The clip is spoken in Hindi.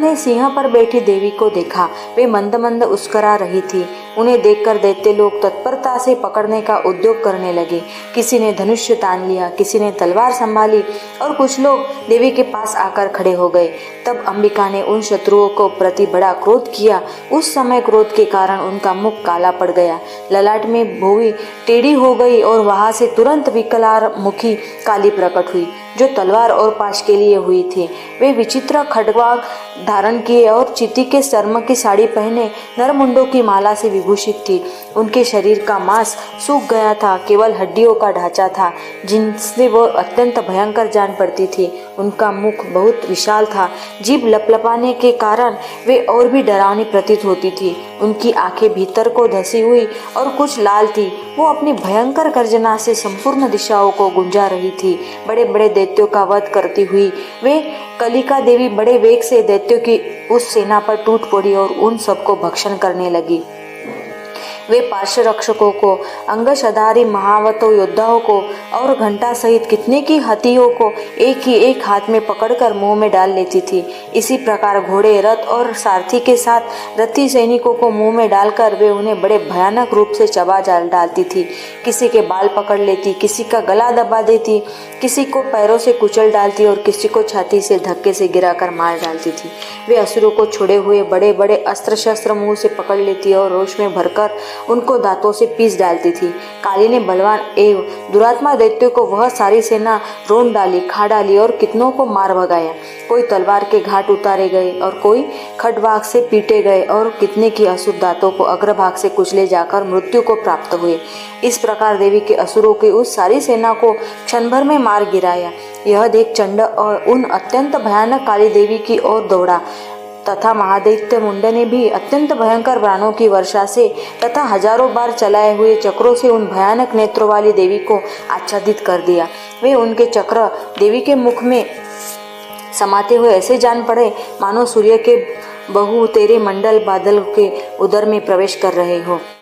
ने सिंह पर बैठी देवी को देखा। वे मंद मंद मुस्कुरा रही थी। उन्हें देखकर दैत्य लोग तत्परता से पकड़ने का उद्योग करने लगे। किसी ने धनुष्य तान लिया, किसी ने तलवार संभाली और कुछ लोग देवी के पास आकर खड़े हो गए। तब अंबिका ने उन शत्रुओं को प्रति बड़ा क्रोध किया। उस समय क्रोध के कारण उनका मुख काला पड़ गया, ललाट में भौंवी टेढ़ी हो गई और वहां से तुरंत विकराल मुखी काली प्रकट हुई, जो तलवार और पाश के लिए हुई थी। वे विचित्र खड्ग धारण किए और चींटी के चर्म की साड़ी पहने नरमुंडों की माला से विभूषित थी। उनके शरीर का मांस सूख गया था, केवल हड्डियों का ढांचा था जिनसे वो अत्यंत भयंकर जान पड़ती थी। उनका मुख बहुत विशाल था, जीभ लपलपाने के कारण वे और भी डरावनी प्रतीत होती थी। उनकी आंखें भीतर को धसी हुई और कुछ लाल थी। वो अपनी भयंकर गर्जना से संपूर्ण दिशाओं को गुंजा रही थी। बड़े बड़े दैत्यों का वध करती हुई वे कलिका देवी बड़े वेग से दैत्यों की उस सेना पर टूट पड़ी और उन सबको भक्षण करने लगी। वे पार्श्व रक्षकों को, अंगशधारी महावतो योद्धाओं को और घंटा सहित कितने की हाथियों को एक ही एक हाथ में पकड़कर मुंह में डाल लेती थी। इसी प्रकार घोड़े, रथ और सारथी के साथ रथी सैनिकों को मुंह में डालकर वे उन्हें बड़े भयानक रूप से चबा डालती थी। किसी के बाल पकड़ लेती, किसी का गला दबा देती, किसी को पैरों से कुचल डालती और किसी को छाती से धक्के से गिराकर मार डालती थी। वे असुरों को छोड़े हुए बड़े बड़े अस्त्र शस्त्र मुंह से पकड़ लेती और रोष में भरकर उनको दांतों से पीस डालती थी। काली ने बलवान एवं दुरात्मा दैत्यों को वह सारी सेना रोन डाली, खा डाली और कितनों को मार भगाया। कोई तलवार के घाट उतारे गए और कोई खड्वाक से पीटे गए और कितने की असुर दांतों को अग्रभाग से कुचले जाकर मृत्यु को प्राप्त हुए। इस प्रकार देवी के असुरों की उस सारी सेना को क्षण भर में मार गिराया। यह देख चंड और उन अत्यंत भयानक काली देवी की ओर दौड़ा तथा महादैत्य मुंड ने भी अत्यंत भयंकर बाणों की वर्षा से तथा हजारों बार चलाए हुए चक्रों से उन भयानक नेत्रों वाली देवी को आच्छादित कर दिया। वे उनके चक्र देवी के मुख में समाते हुए ऐसे जान पड़े मानो सूर्य के बहु तेरे मंडल बादल के उदर में प्रवेश कर रहे हो।